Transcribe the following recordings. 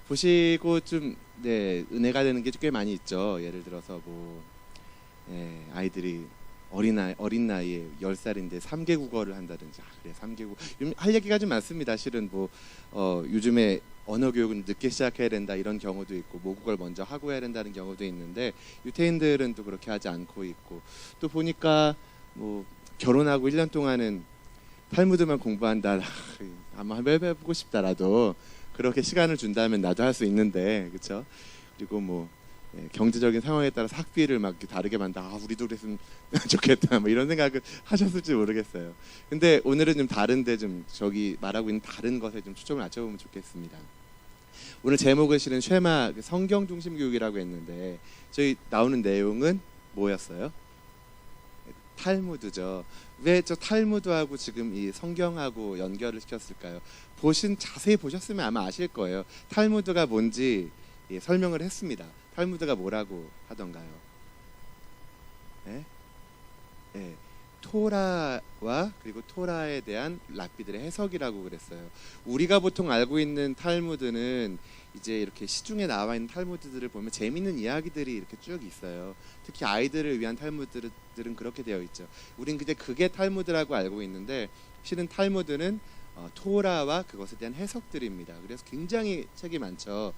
보시고 좀 은혜가 되는 게 꽤 많이 있죠. 예를 들어서 뭐 아이들이 어린 나이에 10살인데 3개 국어를 한다든지. 그래 3개 국어 할 얘기가 좀 많습니다. 실은 뭐 요즘에 언어 교육은 늦게 시작해야 된다 이런 경우도 있고 모국어를 먼저 하고 해야 된다는 경우도 있는데 유태인들은 또 그렇게 하지 않고 있고, 또 보니까 뭐 결혼하고 1년 동안은 탈무드만 공부한다. 아마 해보고 싶다라도 그렇게 시간을 준다면 나도 할 수 있는데, 그렇죠? 그리고 뭐 경제적인 상황에 따라서 학비를 막 다르게 만다. 우리도 그랬으면 좋겠다. 뭐 이런 생각을 하셨을지 모르겠어요. 근데 오늘은 좀 다른데, 좀 저기 말하고 있는 다른 것에 좀 초점을 맞춰보면 좋겠습니다. 오늘 제목은 실은 쉐마 성경 중심 교육이라고 했는데, 저희 나오는 내용은 뭐였어요? 탈무드죠. 왜 저 탈무드하고 지금 이 성경하고 연결을 시켰을까요? 자세히 보셨으면 아마 아실 거예요. 탈무드가 뭔지 설명을 했습니다. 탈무드가 뭐라고 하던가요? 네? 네. 토라와 그리고 토라에 대한 랍비들의 해석이라고 그랬어요. 우리가 보통 알고 있는 탈무드는 이제 이렇게 시중에 나와 있는 탈무드들을 보면 재밌는 이야기들이 이렇게 쭉 있어요. 특히 아이들을 위한 탈무드들은 그렇게 되어 있죠. 우린 그게 탈무드라고 알고 있는데, 실은 탈무드는 토라와 그것에 대한 해석들입니다. 그래서 굉장히 책이 많죠.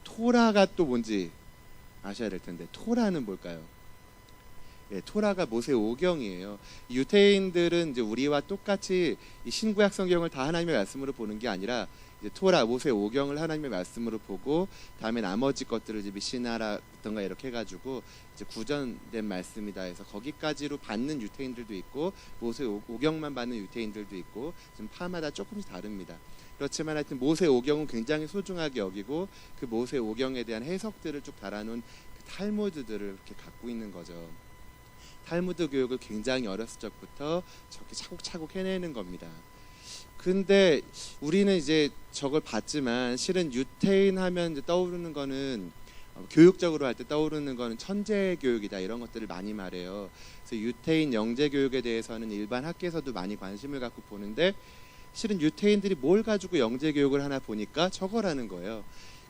토라가 또 뭔지 아셔야 될 텐데, 토라는 뭘까요? 토라가 모세 오경이에요. 유태인들은 이제 우리와 똑같이 이 신구약 성경을 다 하나님의 말씀으로 보는 게 아니라 이제 토라, 모세 오경을 하나님의 말씀으로 보고, 다음에 나머지 것들을 이제 미시나라든가 이렇게 해가지고 이제 구전된 말씀이다 해서 거기까지로 받는 유태인들도 있고, 모세 오경만 받는 유태인들도 있고, 좀 파마다 조금씩 다릅니다. 그렇지만 하여튼 모세 오경은 굉장히 소중하게 여기고, 그 모세 오경에 대한 해석들을 쭉 달아놓은 그 탈무드들을 이렇게 갖고 있는 거죠. 탈무드 교육을 굉장히 어렸을 적부터 저렇게 차곡차곡 해내는 겁니다. 근데 우리는 이제 저걸 봤지만, 실은 유태인 하면 이제 떠오르는 거는, 교육적으로 할 때 떠오르는 거는 천재 교육이다 이런 것들을 많이 말해요. 그래서 유태인 영재 교육에 대해서는 일반 학계에서도 많이 관심을 갖고 보는데, 실은 유태인들이 뭘 가지고 영재 교육을 하나 보니까 저거라는 거예요.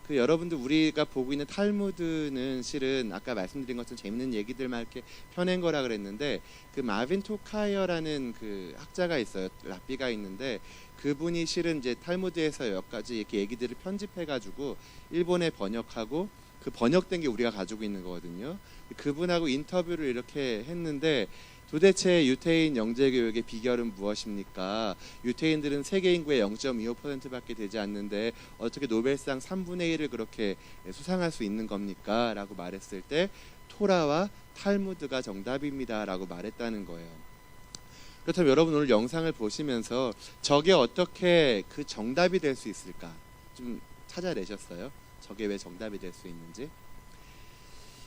여러분들 우리가 보고 있는 탈무드는 실은 아까 말씀드린 것처럼 재밌는 얘기들만 이렇게 펴낸 거라 그랬는데, 그 마빈 토카이어라는 그 학자가 있어요. 랍비가 있는데, 그분이 실은 이제 탈무드에서 몇 가지 이렇게 얘기들을 편집해가지고 일본에 번역하고, 그 번역된 게 우리가 가지고 있는 거거든요. 그분하고 인터뷰를 이렇게 했는데, 도대체 유태인 영재교육의 비결은 무엇입니까? 유태인들은 세계 인구의 0.25%밖에 되지 않는데 어떻게 노벨상 3분의 1을 그렇게 수상할 수 있는 겁니까? 라고 말했을 때, 토라와 탈무드가 정답입니다 라고 말했다는 거예요. 그렇다면 여러분 오늘 영상을 보시면서 저게 어떻게 그 정답이 될 수 있을까? 좀 찾아내셨어요? 저게 왜 정답이 될 수 있는지?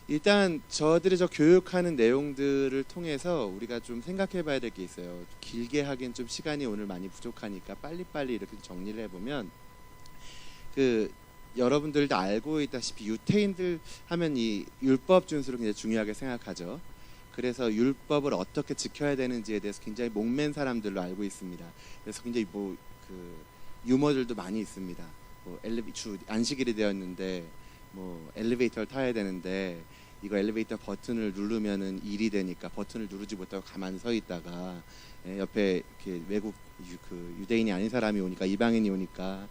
일단 저들이 저 교육하는 내용들을 통해서 우리가 좀 생각해 봐야 될 게 있어요. 길게 하긴 좀 시간이 오늘 많이 부족하니까 빨리빨리 이렇게 정리를 해보면, 여러분들도 알고 있다시피 유태인들 하면 이 율법 준수를 굉장히 중요하게 생각하죠. 그래서 율법을 어떻게 지켜야 되는지에 대해서 굉장히 목맨 사람들로 알고 있습니다. 그래서 굉장히 유머들도 많이 있습니다. 안식일이 되었는데 엘리베이터를 타야 되는데, 이거 엘리베이터 버튼을 누르면은 일이 되니까 버튼을 누르지 못하고 가만히 서 있다가 옆에 이렇게 외국 유대인이 아닌 사람이 오니까, 이방인이 오니까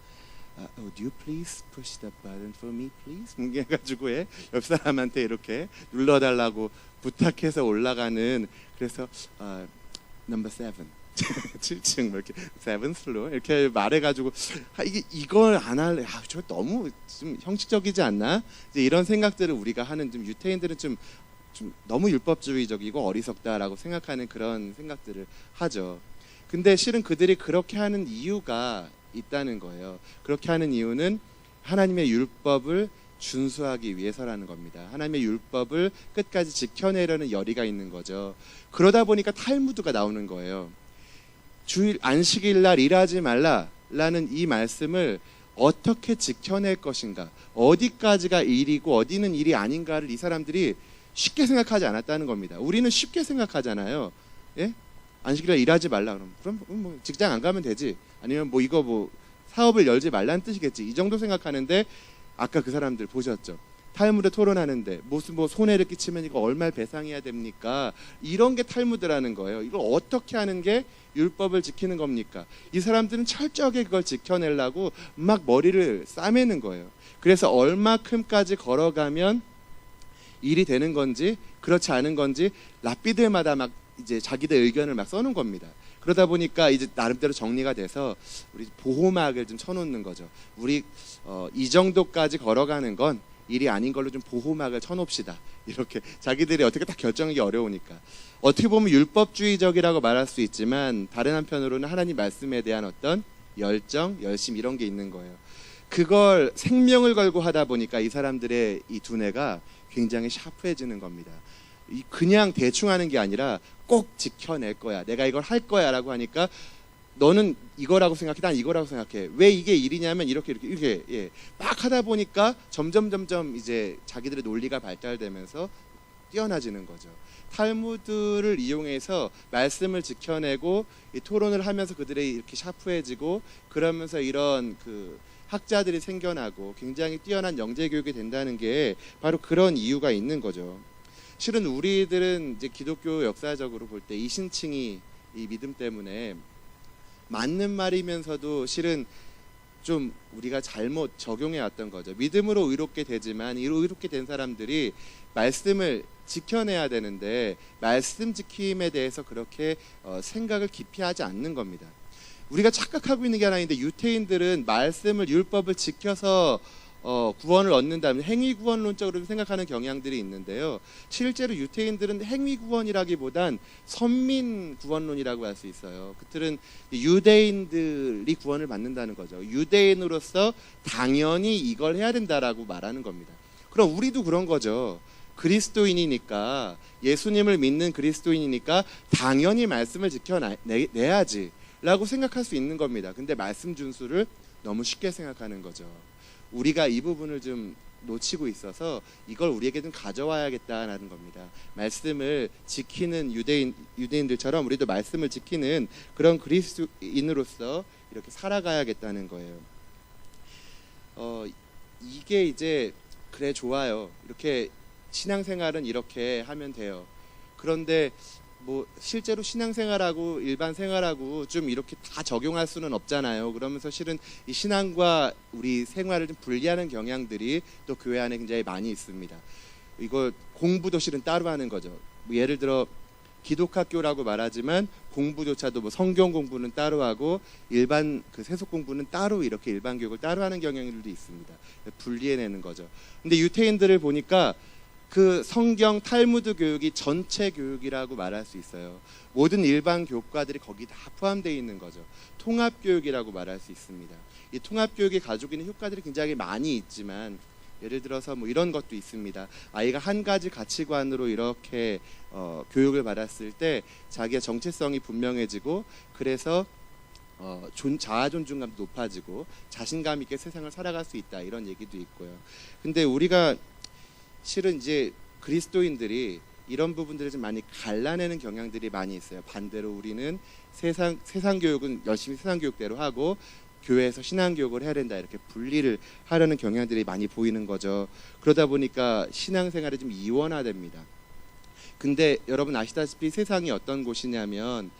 do you please push the button for me please? 해가지고 옆 사람한테 이렇게 눌러달라고 부탁해서 올라가는, 그래서 number 7 7층 이렇게 7th floor 이렇게 말해가지고, 이걸 안 할래, 저 너무 좀 형식적이지 않나? 이제 이런 생각들을 우리가 하는, 좀 유태인들은 좀 너무 율법주의적이고 어리석다라고 생각하는 그런 생각들을 하죠. 근데 실은 그들이 그렇게 하는 이유가 있다는 거예요. 그렇게 하는 이유는 하나님의 율법을 준수하기 위해서라는 겁니다. 하나님의 율법을 끝까지 지켜내려는 열의가 있는 거죠. 그러다 보니까 탈무드가 나오는 거예요. 주일 안식일 날 일하지 말라라는 이 말씀을 어떻게 지켜낼 것인가, 어디까지가 일이고 어디는 일이 아닌가를 이 사람들이 쉽게 생각하지 않았다는 겁니다. 우리는 쉽게 생각하잖아요. 안식일 날 일하지 말라 그럼 직장 안 가면 되지, 아니면 이거 사업을 열지 말라는 뜻이겠지. 이 정도 생각하는데 아까 그 사람들 보셨죠? 탈무드 토론하는데 무슨 뭐 손해를 끼치면 이거 얼마 배상해야 됩니까? 이런 게 탈무드라는 거예요. 이걸 어떻게 하는 게 율법을 지키는 겁니까? 이 사람들은 철저하게 그걸 지켜내려고 막 머리를 싸매는 거예요. 그래서 얼마큼까지 걸어가면 일이 되는 건지 그렇지 않은 건지 랍비들마다 막 이제 자기들 의견을 막 써놓은 겁니다. 그러다 보니까 이제 나름대로 정리가 돼서 우리 보호막을 좀 쳐놓는 거죠. 우리 이 정도까지 걸어가는 건 일이 아닌 걸로 좀 보호막을 쳐놓읍시다. 이렇게 자기들이 어떻게 딱 결정하기 어려우니까. 어떻게 보면 율법주의적이라고 말할 수 있지만 다른 한편으로는 하나님 말씀에 대한 어떤 열정, 열심 이런 게 있는 거예요. 그걸 생명을 걸고 하다 보니까 이 사람들의 이 두뇌가 굉장히 샤프해지는 겁니다. 그냥 대충 하는 게 아니라 꼭 지켜낼 거야. 내가 이걸 할 거야 라고 하니까 너는 이거라고 생각해, 난 이거라고 생각해. 왜 이게 일이냐면 이렇게 예. 막 하다 보니까 점점 이제 자기들의 논리가 발달되면서 뛰어나지는 거죠. 탈무드를 이용해서 말씀을 지켜내고 이 토론을 하면서 그들이 이렇게 샤프해지고 그러면서 이런 그 학자들이 생겨나고 굉장히 뛰어난 영재 교육이 된다는 게 바로 그런 이유가 있는 거죠. 실은 우리들은 이제 기독교 역사적으로 볼 때 이신칭이 이 믿음 때문에 맞는 말이면서도 실은 좀 우리가 잘못 적용해 왔던 거죠. 믿음으로 의롭게 되지만 이 의롭게 된 사람들이 말씀을 지켜내야 되는데 말씀 지킴에 대해서 그렇게 생각을 깊이 하지 않는 겁니다. 우리가 착각하고 있는 게 하나 있는데 유태인들은 말씀을 율법을 지켜서 구원을 얻는다면 행위구원론적으로 생각하는 경향들이 있는데요. 실제로 유태인들은 행위구원이라기보단 선민구원론이라고 할 수 있어요. 그들은 유대인들이 구원을 받는다는 거죠. 유대인으로서 당연히 이걸 해야 된다라고 말하는 겁니다. 그럼 우리도 그런 거죠. 그리스도인이니까 예수님을 믿는 그리스도인이니까 당연히 말씀을 지켜내야지 라고 생각할 수 있는 겁니다. 근데 말씀 준수를 너무 쉽게 생각하는 거죠. 우리가 이 부분을 좀 놓치고 있어서 이걸 우리에게 좀 가져와야겠다라는 겁니다. 말씀을 지키는 유대인들처럼 우리도 말씀을 지키는 그런 그리스도인으로서 이렇게 살아가야겠다는 거예요. 이게 이제 그래 좋아요. 이렇게 신앙생활은 이렇게 하면 돼요. 그런데 뭐 실제로 신앙생활하고 일반 생활하고 좀 이렇게 다 적용할 수는 없잖아요. 그러면서 실은 이 신앙과 우리 생활을 좀 분리하는 경향들이 또 교회 안에 굉장히 많이 있습니다. 이거 공부도 실은 따로 하는 거죠. 뭐 예를 들어 기독학교라고 말하지만 공부조차도 뭐 성경 공부는 따로 하고 일반 그 세속 공부는 따로 이렇게 일반 교육을 따로 하는 경향들도 있습니다. 분리해내는 거죠. 근데 유태인들을 보니까 그 성경 탈무드 교육이 전체 교육이라고 말할 수 있어요. 모든 일반 교과들이 거기 다 포함되어 있는 거죠. 통합 교육이라고 말할 수 있습니다. 이 통합 교육이 가지고 있는 효과들이 굉장히 많이 있지만 예를 들어서 뭐 이런 것도 있습니다. 아이가 한 가지 가치관으로 이렇게 교육을 받았을 때 자기의 정체성이 분명해지고 그래서 자아 존중감도 높아지고 자신감 있게 세상을 살아갈 수 있다 이런 얘기도 있고요. 근데 우리가 실은 이제 그리스도인들이 이런 부분들을 좀 많이 갈라내는 경향들이 많이 있어요. 반대로 우리는 세상 교육은 열심히 세상 교육대로 하고 교회에서 신앙 교육을 해야 된다 이렇게 분리를 하려는 경향들이 많이 보이는 거죠. 그러다 보니까 신앙생활이 좀 이원화됩니다. 근데 여러분 아시다시피 세상이 어떤 곳이냐면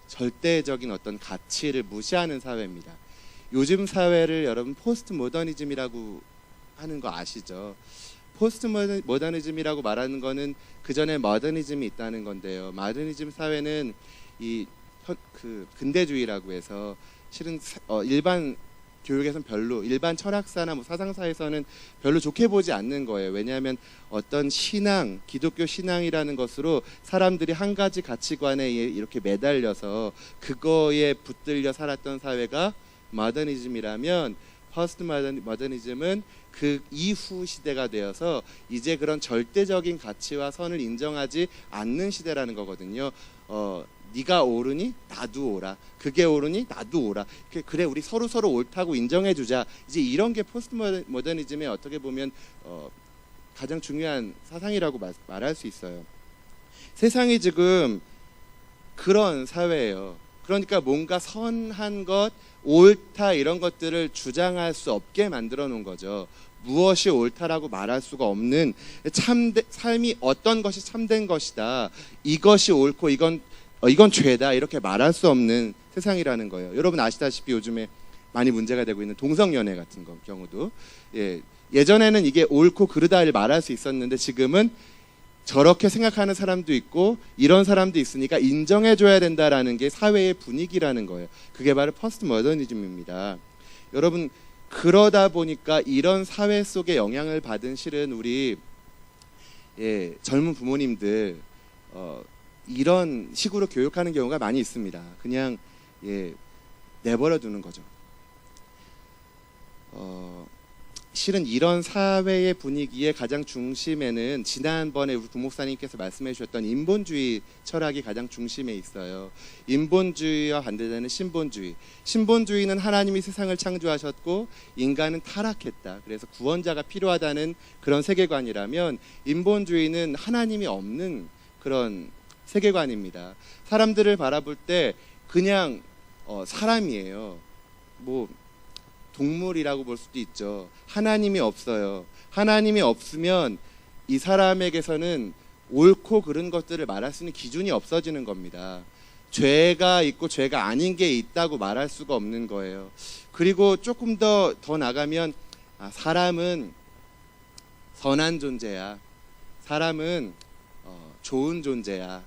절대적인 어떤 가치를 무시하는 사회입니다. 요즘 사회를 여러분 포스트 모더니즘이라고 하는 거 아시죠? 포스트 모더니즘이라고 말하는 거는 그 전에 모더니즘이 있다는 건데요. 모더니즘 사회는 그 근대주의라고 해서 실은 일반 교육에서는 별로 일반 철학사나 뭐 사상사에서는 별로 좋게 보지 않는 거예요. 왜냐하면 어떤 신앙, 기독교 신앙이라는 것으로 사람들이 한 가지 가치관에 이렇게 매달려서 그거에 붙들려 살았던 사회가 모더니즘이라면 퍼스트 모더니즘은 그 이후 시대가 되어서 이제 그런 절대적인 가치와 선을 인정하지 않는 시대라는 거거든요. 네가 옳으니 나도 옳아. 그게 옳으니 나도 옳아. 그래 우리 서로 옳다고 인정해주자. 이제 이런 게 포스트 모더니즘의 어떻게 보면 가장 중요한 사상이라고 말할 수 있어요. 세상이 지금 그런 사회예요. 그러니까 뭔가 선한 것, 옳다 이런 것들을 주장할 수 없게 만들어 놓은 거죠. 무엇이 옳다라고 말할 수가 없는 삶이 어떤 것이 참된 것이다. 이것이 옳고 이건 죄다. 이렇게 말할 수 없는 세상이라는 거예요. 여러분 아시다시피 요즘에 많이 문제가 되고 있는 동성연애 같은 경우도 예전에는 이게 옳고 그르다를 말할 수 있었는데 지금은 저렇게 생각하는 사람도 있고 이런 사람도 있으니까 인정해줘야 된다라는 게 사회의 분위기라는 거예요. 그게 바로 퍼스트 모더니즘입니다. 여러분 그러다 보니까 이런 사회 속에 영향을 받은 실은 우리 젊은 부모님들 이런 식으로 교육하는 경우가 많이 있습니다. 그냥 내버려 두는 거죠. 실은 이런 사회의 분위기의 가장 중심에는 지난번에 우리 부목사님께서 말씀해 주셨던 인본주의 철학이 가장 중심에 있어요. 인본주의와 반대되는 신본주의. 신본주의는 하나님이 세상을 창조하셨고 인간은 타락했다. 그래서 구원자가 필요하다는 그런 세계관이라면 인본주의는 하나님이 없는 그런 세계관입니다. 사람들을 바라볼 때 그냥 사람이에요. 뭐 동물이라고 볼 수도 있죠. 하나님이 없어요. 하나님이 없으면 이 사람에게서는 옳고 그른 것들을 말할 수 있는 기준이 없어지는 겁니다. 죄가 있고 죄가 아닌 게 있다고 말할 수가 없는 거예요. 그리고 조금 더 나가면 사람은 선한 존재야. 사람은 좋은 존재야.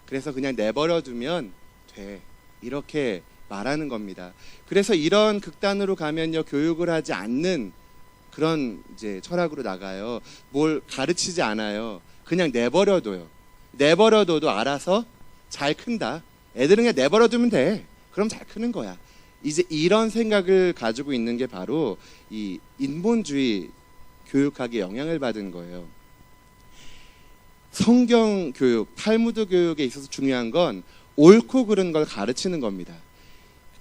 그래서 그냥 내버려 두면 돼. 이렇게 말하는 겁니다. 그래서 이런 극단으로 가면요, 교육을 하지 않는 그런 이제 철학으로 나가요. 뭘 가르치지 않아요. 그냥 내버려둬요. 내버려둬도 알아서 잘 큰다. 애들은 그냥 내버려두면 돼. 그럼 잘 크는 거야. 이제 이런 생각을 가지고 있는 게 바로 이 인본주의 교육학에 영향을 받은 거예요. 성경 교육, 탈무드 교육에 있어서 중요한 건 옳고 그른 걸 가르치는 겁니다.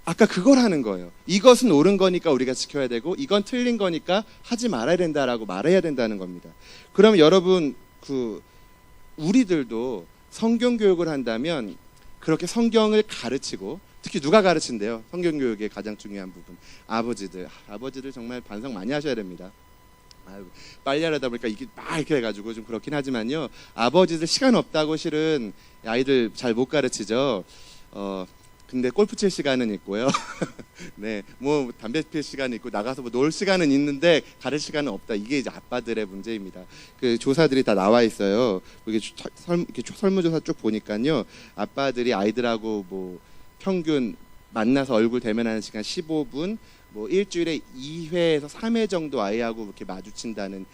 아까 그걸 하는 거예요. 이것은 옳은 거니까 우리가 지켜야 되고 이건 틀린 거니까 하지 말아야 된다라고 말해야 된다는 겁니다. 그럼 여러분 우리들도 성경 교육을 한다면 그렇게 성경을 가르치고 특히 누가 가르친대요? 성경 교육의 가장 중요한 부분. 아버지들 정말 반성 많이 하셔야 됩니다. 빨리 하려다 보니까 이게 막 이렇게 해가지고 좀 그렇긴 하지만요. 아버지들 시간 없다고 실은 아이들 잘 못 가르치죠. 근데 골프 칠 시간은 있고요. 네, 뭐 담배 필 시간은 있고 나가서 뭐 놀 시간은 있는데 가를 시간은 없다. 이게 이제 아빠들의 문제입니다. 그 조사들이 다 나와 있어요. 이렇게 설문조사 쭉 보니까요, 아빠들이 아이들하고 뭐 평균 만나서 얼굴 대면하는 시간 15분, 뭐 일주일에 2회에서 3회 정도 아이하고 이렇게 마주친다는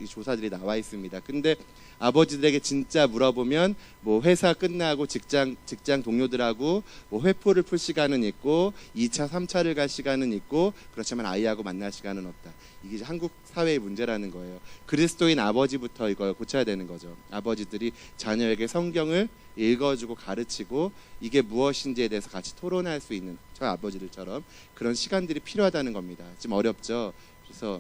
조사들이 나와 있습니다. 근데 아버지들에게 진짜 물어보면 뭐 회사 끝나고 직장 동료들하고 뭐 회포를 풀 시간은 있고 2차, 3차를 갈 시간은 있고 그렇지만 아이하고 만날 시간은 없다. 이게 한국 사회의 문제라는 거예요. 그리스도인 아버지부터 이걸 고쳐야 되는 거죠. 아버지들이 자녀에게 성경을 읽어주고 가르치고 이게 무엇인지에 대해서 같이 토론할 수 있는 저 아버지들처럼 그런 시간들이 필요하다는 겁니다. 지금 어렵죠. 그래서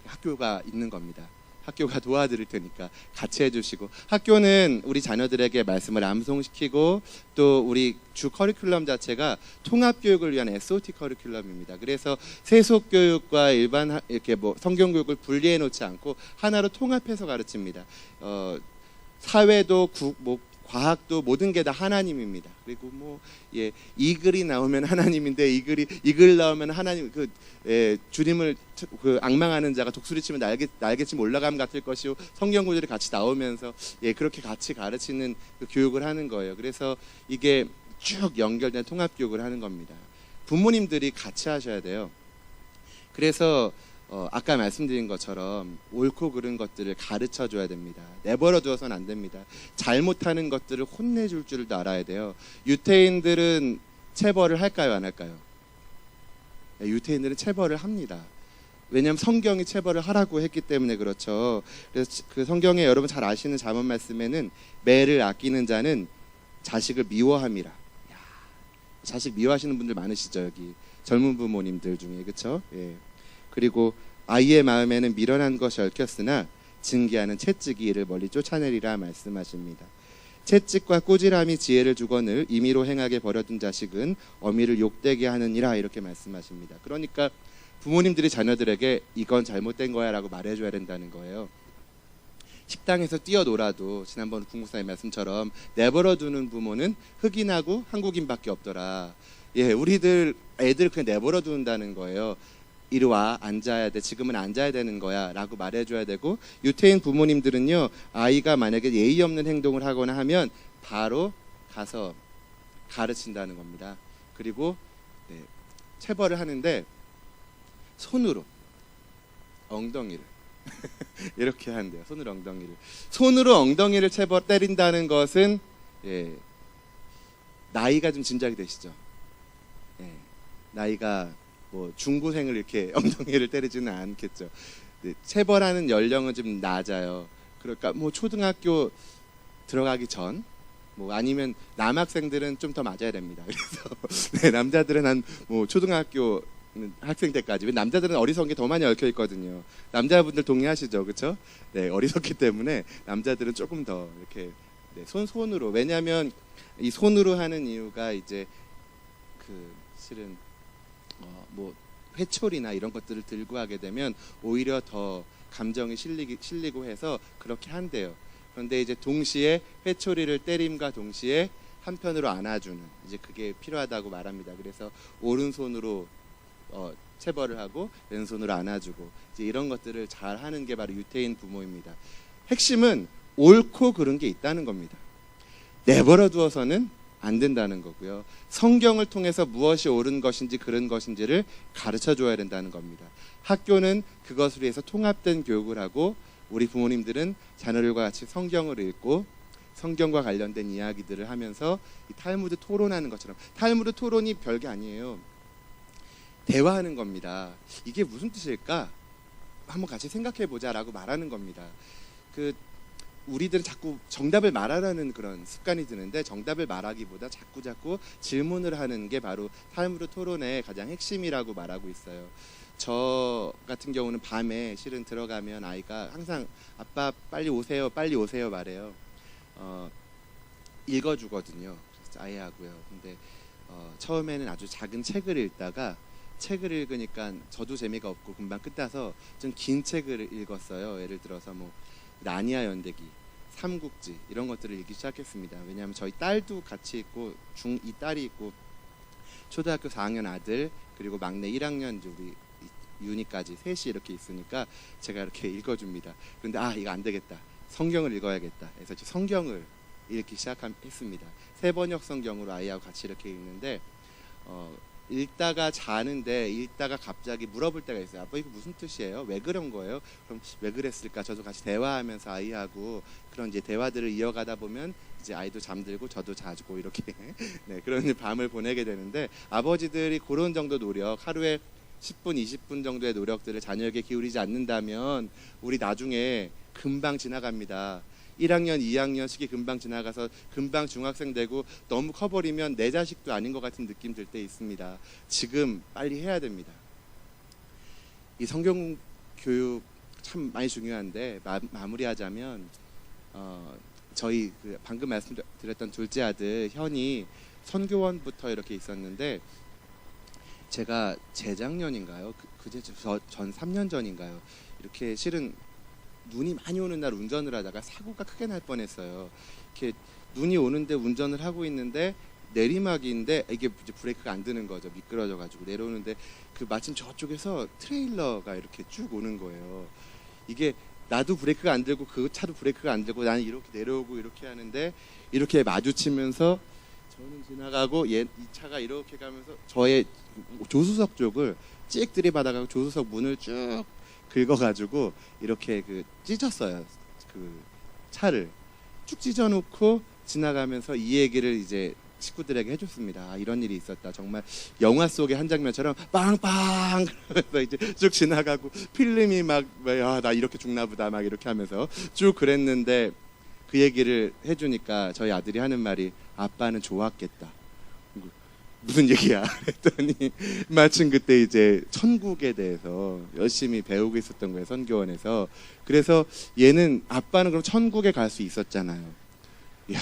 학교가 있는 겁니다. 학교가 도와드릴 테니까 같이 해주시고, 학교는 우리 자녀들에게 말씀을 암송시키고 또 우리 주 커리큘럼 자체가 통합교육을 위한 SOT 커리큘럼입니다. 그래서 세속교육과 일반 이렇게 뭐 성경교육을 분리해 놓지 않고 하나로 통합해서 가르칩니다. 사회도 과학도 모든 게 다 하나님입니다. 그리고 이 글이 나오면 하나님인데 이 글 나오면 하나님 주님을 앙망하는 자가 독수리치면 날개쯤 올라감 같을 것이요, 성경 구절이 같이 나오면서 그렇게 같이 가르치는 교육을 하는 거예요. 그래서 이게 쭉 연결된 통합 교육을 하는 겁니다. 부모님들이 같이 하셔야 돼요. 그래서 아까 말씀드린 것처럼 옳고 그른 것들을 가르쳐 줘야 됩니다. 내버려 두어서는 안 됩니다. 잘못하는 것들을 혼내줄 줄도 알아야 돼요. 유태인들은 체벌을 할까요, 안 할까요? 유태인들은 체벌을 합니다. 왜냐하면 성경이 체벌을 하라고 했기 때문에 그렇죠. 그래서 그 성경에 여러분 잘 아시는 잠언 말씀에는 매를 아끼는 자는 자식을 미워함이라. 자식 미워하시는 분들 많으시죠, 여기 젊은 부모님들 중에. 그렇죠? 그리고 아이의 마음에는 미련한 것이 얽혔으나 징계하는 채찍이 이를 멀리 쫓아내리라 말씀하십니다. 채찍과 꾸지람이 지혜를 주거늘 임의로 행하게 버려둔 자식은 어미를 욕되게 하느니라 이렇게 말씀하십니다. 그러니까 부모님들이 자녀들에게 이건 잘못된 거야 라고 말해줘야 된다는 거예요. 식당에서 뛰어놀아도 지난번 국무사의 말씀처럼 내버려두는 부모는 흑인하고 한국인밖에 없더라. 예, 우리들 애들 그냥 내버려둔다는 거예요. 이리 와, 앉아야 돼, 지금은 앉아야 되는 거야 라고 말해줘야 되고, 유태인 부모님들은요, 아이가 만약에 예의 없는 행동을 하거나 하면 바로 가서 가르친다는 겁니다. 그리고 체벌을 하는데 손으로 엉덩이를 이렇게 한대요. 손으로 엉덩이를 때린다는 것은 나이가 좀 짐작이 되시죠? 나이가 뭐 중고생을 이렇게 엉덩이를 때리지는 않겠죠. 체벌하는 연령은 좀 낮아요. 그러니까 뭐 초등학교 들어가기 전, 뭐 아니면 남학생들은 좀 더 맞아야 됩니다. 그래서 남자들은 한 뭐 초등학교 학생 때까지. 남자들은 어리석은 게 더 많이 얽혀 있거든요. 남자분들 동의하시죠, 그렇죠? 네, 어리석기 때문에 남자들은 조금 더 이렇게 손으로. 왜냐하면 이 손으로 하는 이유가 이제 실은 뭐 회초리나 이런 것들을 들고 하게 되면 오히려 더 감정이 실리고 해서 그렇게 한대요. 그런데 이제 동시에 회초리를 때림과 동시에 한편으로 안아주는, 이제 그게 필요하다고 말합니다. 그래서 오른손으로 체벌을 하고 왼손으로 안아주고, 이제 이런 것들을 잘 하는 게 바로 유태인 부모입니다. 핵심은 옳고 그른 게 있다는 겁니다. 내버려 두어서는 안 된다는 거고요. 성경을 통해서 무엇이 옳은 것인지 그른 것인지를 가르쳐 줘야 된다는 겁니다. 학교는 그것을 위해서 통합된 교육을 하고, 우리 부모님들은 자녀들과 같이 성경을 읽고 성경과 관련된 이야기들을 하면서 이 탈무드 토론하는 것처럼, 탈무드 토론이 별게 아니에요. 대화하는 겁니다. 이게 무슨 뜻일까? 한번 같이 생각해 보자라고 말하는 겁니다. 우리들은 자꾸 정답을 말하라는 그런 습관이 드는데, 정답을 말하기보다 자꾸 질문을 하는 게 바로 탈무드 토론의 가장 핵심이라고 말하고 있어요. 저 같은 경우는 밤에 실은 들어가면 아이가 항상 아빠 빨리 오세요 말해요. 읽어주거든요. 아이하고요. 근데 처음에는 아주 작은 책을 읽다가, 책을 읽으니까 저도 재미가 없고 금방 끝나서 좀 긴 책을 읽었어요. 예를 들어서 뭐 나니아 연대기, 삼국지 이런 것들을 읽기 시작했습니다. 왜냐하면 저희 딸도 같이 있고, 중2 딸이 있고, 초등학교 4학년 아들, 그리고 막내 1학년 우리 윤희까지 셋이 이렇게 있으니까 제가 이렇게 읽어줍니다. 그런데 이거 안 되겠다, 성경을 읽어야겠다 해서 성경을 읽기 시작했습니다. 세번역 성경으로 아이하고 같이 이렇게 읽는데, 읽다가 자는데 읽다가 갑자기 물어볼 때가 있어요. 아빠 이거 무슨 뜻이에요? 왜 그런 거예요? 그럼 왜 그랬을까? 저도 같이 대화하면서 아이하고 그런 이제 대화들을 이어가다 보면 이제 아이도 잠들고 저도 자고 이렇게 그런 밤을 보내게 되는데, 아버지들이 그런 정도 노력, 하루에 10분, 20분 정도의 노력들을 자녀에게 기울이지 않는다면 우리 나중에 금방 지나갑니다. 1학년, 2학년 시기 금방 지나가서 금방 중학생 되고 너무 커버리면 내 자식도 아닌 것 같은 느낌 들 때 있습니다. 지금 빨리 해야 됩니다. 이 성경 교육 참 많이 중요한데, 마무리하자면 저희 방금 말씀드렸던 둘째 아들 현이 선교원부터 이렇게 있었는데, 제가 재작년인가요? 전 3년 전인가요? 이렇게 실은 눈이 많이 오는 날 운전을 하다가 사고가 크게 날 뻔했어요. 이렇게 눈이 오는데 운전을 하고 있는데 내리막인데 이게 이제 브레이크가 안 드는 거죠. 미끄러져가지고 내려오는데 마침 저쪽에서 트레일러가 이렇게 쭉 오는 거예요. 이게 나도 브레이크가 안 들고 그 차도 브레이크가 안 들고 나는 이렇게 내려오고 이렇게 하는데, 이렇게 마주치면서 저는 지나가고 이 차가 이렇게 가면서 저의 조수석 쪽을 찍 들이받아가고 조수석 문을 쭉 긁어가지고 이렇게 찢었어요. 차를 쭉 찢어놓고 지나가면서 이 얘기를 이제 식구들에게 해줬습니다. 이런 일이 있었다. 정말 영화 속의 한 장면처럼 빵빵 그러면서 이제 쭉 지나가고, 필름이 막 나 이렇게 죽나 보다 막 이렇게 하면서 쭉 그랬는데, 그 얘기를 해주니까 저희 아들이 하는 말이, 아빠는 좋았겠다. 무슨 얘기야? 했더니 마침 그때 이제 천국에 대해서 열심히 배우고 있었던 거예요, 선교원에서. 그래서 얘는 아빠는 그럼 천국에 갈 수 있었잖아요. 이야,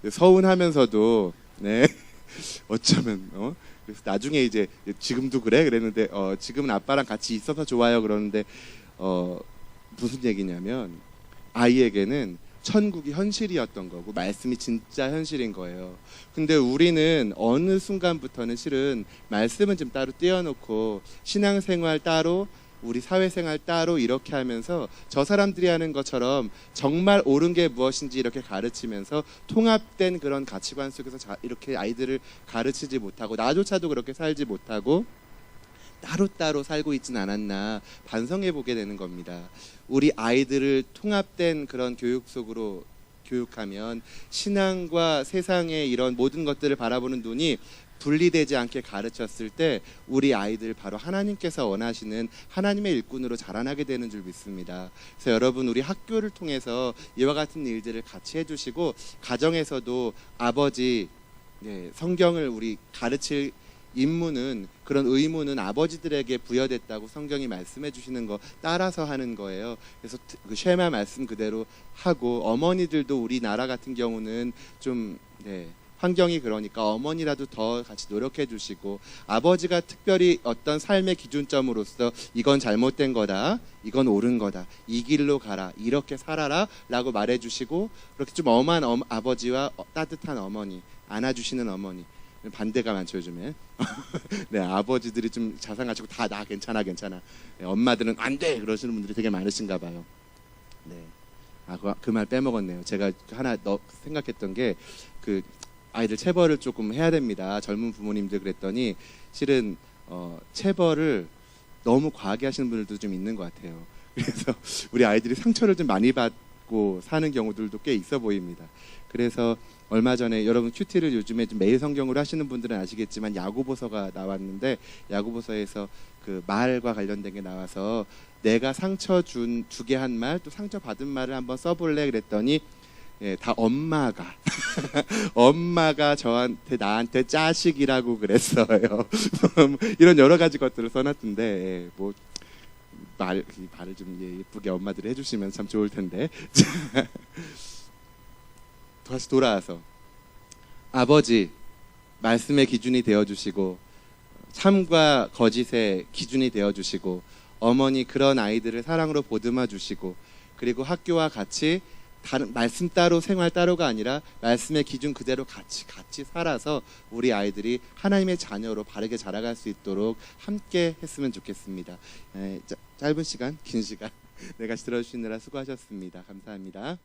서운하면서도 네 어쩌면 그래서 나중에 이제 지금도 그래 그랬는데 지금은 아빠랑 같이 있어서 좋아요 그러는데 무슨 얘기냐면 아이에게는 천국이 현실이었던 거고 말씀이 진짜 현실인 거예요. 근데 우리는 어느 순간부터는 실은 말씀은 좀 따로 떼어놓고 신앙생활 따로 우리 사회생활 따로 이렇게 하면서 저 사람들이 하는 것처럼 정말 옳은 게 무엇인지 이렇게 가르치면서 통합된 그런 가치관 속에서 이렇게 아이들을 가르치지 못하고 나조차도 그렇게 살지 못하고 따로따로 살고 있진 않았나 반성해 보게 되는 겁니다. 우리 아이들을 통합된 그런 교육 속으로 교육하면 신앙과 세상의 이런 모든 것들을 바라보는 눈이 분리되지 않게 가르쳤을 때 우리 아이들 바로 하나님께서 원하시는 하나님의 일꾼으로 자라나게 되는 줄 믿습니다. 그래서 여러분 우리 학교를 통해서 이와 같은 일들을 같이 해주시고 가정에서도 아버지 성경을 우리 가르칠 임무는 그런 의무는 아버지들에게 부여됐다고 성경이 말씀해 주시는 거 따라서 하는 거예요. 그래서 그 쉐마 말씀 그대로 하고 어머니들도 우리나라 같은 경우는 좀 환경이 그러니까 어머니라도 더 같이 노력해 주시고 아버지가 특별히 어떤 삶의 기준점으로서 이건 잘못된 거다 이건 옳은 거다 이 길로 가라 이렇게 살아라 라고 말해 주시고 그렇게 좀 엄한 아버지와 따뜻한 어머니 안아주시는 어머니 반대가 많죠 요즘에. 네 아버지들이 좀 자상하시고 다 나 괜찮아 네, 엄마들은 안 돼 그러시는 분들이 되게 많으신가 봐요. 네. 그 말 빼먹었네요. 제가 하나 생각했던 게 그 아이들 체벌을 조금 해야 됩니다. 젊은 부모님들 그랬더니 실은 체벌을 너무 과하게 하시는 분들도 좀 있는 것 같아요. 그래서 우리 아이들이 상처를 좀 많이 받고 사는 경우들도 꽤 있어 보입니다. 그래서 얼마 전에 여러분 큐티를 요즘에 좀 매일 성경으로 하시는 분들은 아시겠지만 야고보서가 나왔는데 야고보서에서 그 말과 관련된 게 나와서 내가 상처 주게 한 말 또 상처 받은 말을 한번 써볼래 그랬더니 다 엄마가 엄마가 나한테 짜식이라고 그랬어요. 이런 여러 가지 것들을 써놨던데 뭐 말을 좀 예쁘게 엄마들이 해주시면 참 좋을 텐데. 다시 돌아와서 아버지 말씀의 기준이 되어주시고 참과 거짓의 기준이 되어주시고 어머니 그런 아이들을 사랑으로 보듬어 주시고 그리고 학교와 같이 다른 말씀 따로 생활 따로가 아니라 말씀의 기준 그대로 같이 살아서 우리 아이들이 하나님의 자녀로 바르게 자라갈 수 있도록 함께 했으면 좋겠습니다. 짧은 시간 긴 시간 같이 들어주시느라 수고하셨습니다. 감사합니다.